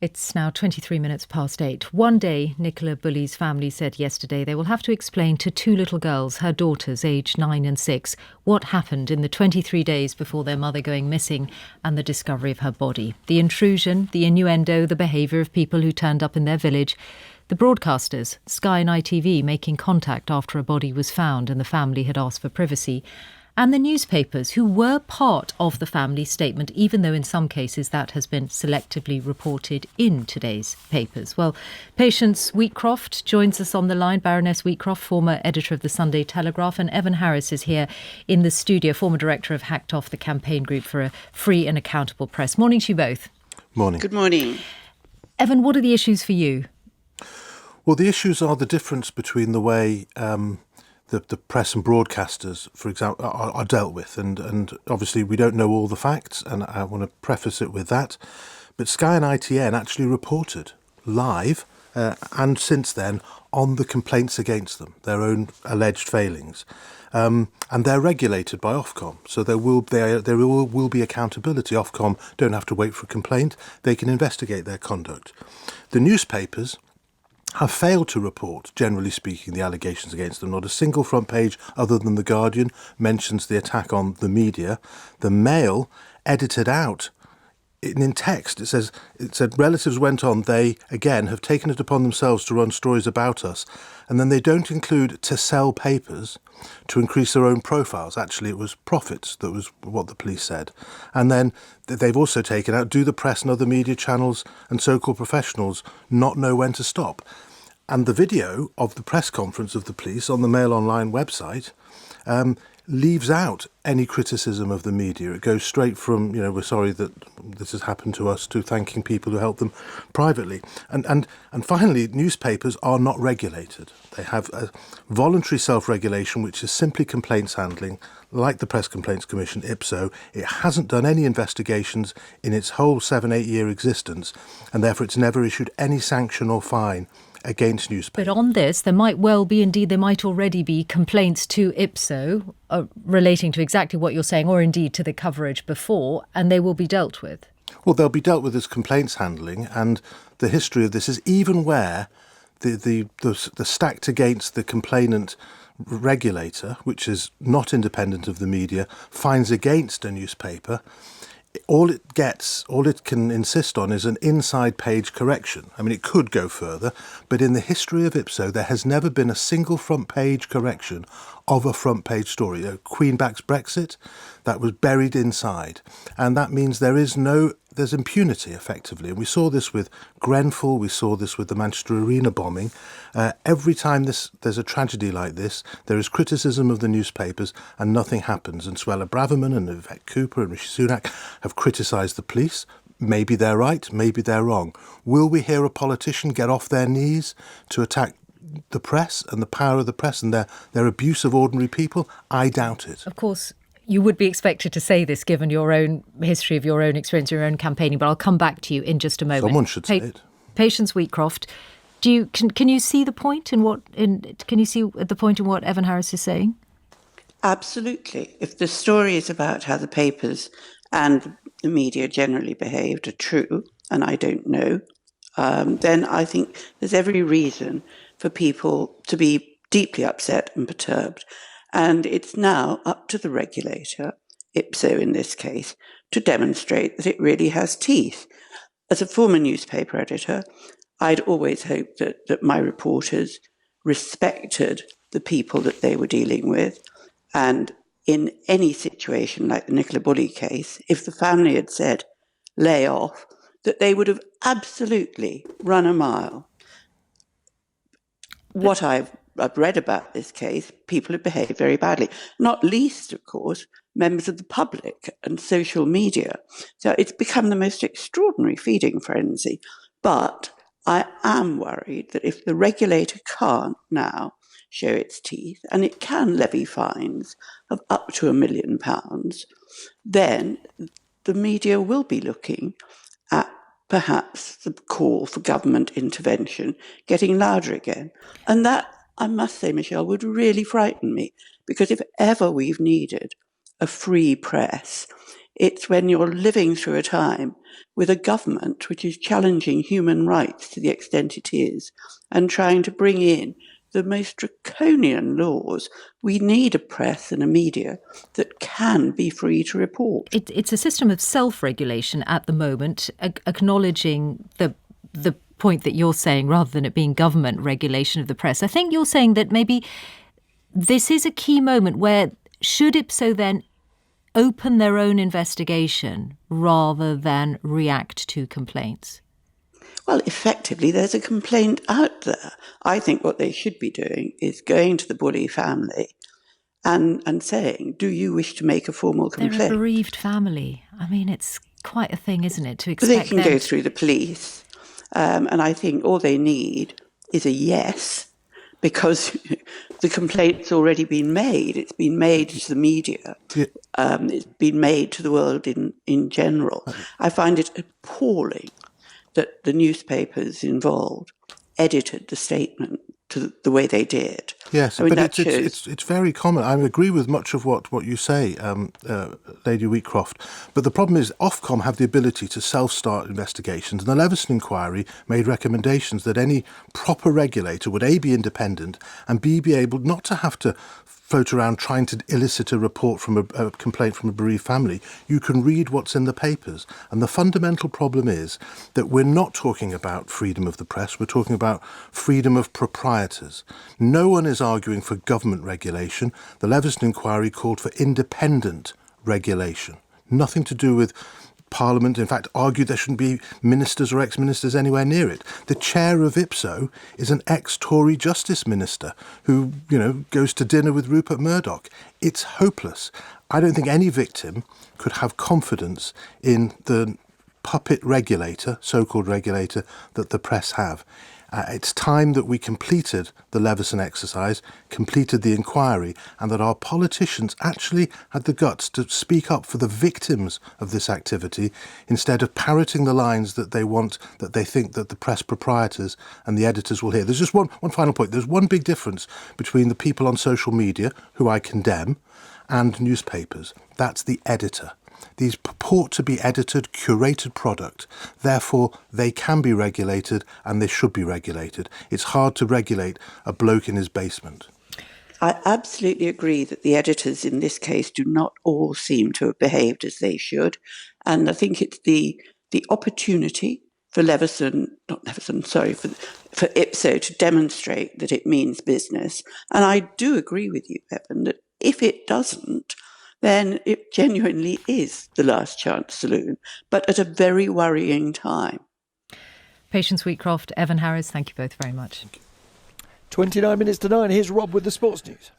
It's now 23 minutes past 8. One day, Nicola Bulley's family said yesterday they will have to explain to two little girls, her daughters, aged 9 and 6, what happened in the 23 days before their mother going missing and the discovery of her body. The intrusion, the innuendo, the behaviour of people who turned up in their village. The broadcasters, Sky and ITV, making contact after a body was found and the family had asked for privacy. And the newspapers, who were part of the family statement, even though in some cases that has been selectively reported in today's papers. Well, Patience Wheatcroft joins us on the line, Baroness Wheatcroft, former editor of the Sunday Telegraph, and Evan Harris is here in the studio, former director of Hacked Off, the campaign group for a free and accountable press. Morning to you both. Morning. Good morning. Evan, what are the issues for you? Well, the issues are the difference between the way the press and broadcasters, for example, are dealt with. And obviously we don't know all the facts, and I want to preface it with that. But Sky and ITN actually reported live, and since then, on the complaints against them, their own alleged failings. And they're regulated by Ofcom, so there will be accountability. Ofcom don't have to wait for a complaint. They can investigate their conduct. The newspapers have failed to report, generally speaking, the allegations against them. Not a single front page other than The Guardian mentions the attack on the media. The Mail edited out in text. It said relatives went on, they again have taken it upon themselves to run stories about us, and then they don't include to sell papers to increase their own profiles. Actually, it was profits that was what the police said. And then they've also taken out, do the press and other media channels and so-called professionals not know when to stop? And the video of the press conference of the police on the Mail Online website leaves out any criticism of the media. It goes straight from, we're sorry that this has happened to us, to thanking people who helped them privately. And finally, newspapers are not regulated. They have a voluntary self-regulation, which is simply complaints handling, like the Press Complaints Commission, IPSO. It hasn't done any investigations in its whole 7-8 year existence, and therefore it's never issued any sanction or fine against newspapers. But on this, there might well be, indeed, there might already be complaints to IPSO relating to exactly what you're saying, or indeed to the coverage before, and they will be dealt with. Well, they'll be dealt with as complaints handling, and the history of this is even where the stacked against the complainant regulator, which is not independent of the media, finds against a newspaper, all it can insist on is an inside page correction. I mean, it could go further, but in the history of IPSO, there has never been a single front page correction of a front page story. Queen backs Brexit, that was buried inside. And that means there's impunity, effectively. And we saw this with Grenfell, we saw this with the Manchester Arena bombing. Every time there's a tragedy like this, there is criticism of the newspapers and nothing happens. And Suella Braverman and Yvette Cooper and Rishi Sunak have criticised the police. Maybe they're right, maybe they're wrong. Will we hear a politician get off their knees to attack the press and the power of the press and their abuse of ordinary people? I doubt it. Of course, you would be expected to say this given your own history of your own experience, your own campaigning, but I'll come back to you in just a moment. Someone should say it. Patience Wheatcroft, can you see the point in what Evan Harris is saying? Absolutely. If the story is about how the papers and the media generally behaved are true, and I don't know, then I think there's every reason for people to be deeply upset and perturbed. And it's now up to the regulator, IPSO in this case, to demonstrate that it really has teeth. As a former newspaper editor, I'd always hoped that my reporters respected the people that they were dealing with. And in any situation like the Nicola Bulley case, if the family had said, lay off, that they would have absolutely run a mile. What I've read about this case, people have behaved very badly, not least, of course, members of the public and social media. So it's become the most extraordinary feeding frenzy. But I am worried that if the regulator can't now show its teeth, and it can levy fines of up to £1 million, then the media will be looking at perhaps the call for government intervention getting louder again. And that, I must say, Michelle, would really frighten me, because if ever we've needed a free press, It's when you're living through a time with a government which is challenging human rights to the extent it is and trying to bring in the most draconian laws. We need a press and a media that can be free to report. It's a system of self-regulation at the moment, acknowledging the point that you're saying, rather than it being government regulation of the press. I think you're saying that maybe this is a key moment where should IPSO then open their own investigation rather than react to complaints? Well, effectively, there's a complaint out there. I think what they should be doing is going to the Bully family and saying, do you wish to make a formal complaint? They're a bereaved family. I mean, it's quite a thing, isn't it, to But expect they can go through the police. And I think all they need is a yes, because the complaint's already been made. It's been made to the media. Yeah. It's been made to the world in general. I find it appalling that the newspapers involved edited the statement to the way they did. Yes, but it's very common. I agree with much of what you say, Lady Wheatcroft. But the problem is Ofcom have the ability to self-start investigations, and the Leveson inquiry made recommendations that any proper regulator would A, be independent, and B, be able not to have to float around trying to elicit a report from a complaint from a bereaved family. You can read what's in the papers. And the fundamental problem is that we're not talking about freedom of the press, we're talking about freedom of proprietors. No one is arguing for government regulation. The Leveson inquiry called for independent regulation. Nothing to do with Parliament, in fact, argued there shouldn't be ministers or ex-ministers anywhere near it. The chair of IPSO is an ex-Tory justice minister who, goes to dinner with Rupert Murdoch. It's hopeless. I don't think any victim could have confidence in the puppet regulator, so-called regulator, that the press have. It's time that we completed the Leveson exercise, completed the inquiry, and that our politicians actually had the guts to speak up for the victims of this activity instead of parroting the lines that they think that the press proprietors and the editors will hear. There's just one final point. There's one big difference between the people on social media, who I condemn, and newspapers. That's the editor. These purport to be edited, curated product. Therefore, they can be regulated and they should be regulated. It's hard to regulate a bloke in his basement. I absolutely agree that the editors in this case do not all seem to have behaved as they should. And I think it's the opportunity for for IPSO to demonstrate that it means business. And I do agree with you, Evan, that if it doesn't, then it genuinely is the last chance saloon, but at a very worrying time. Patience Wheatcroft, Evan Harris, thank you both very much. 29 minutes to 9. Here's Rob with the sports news.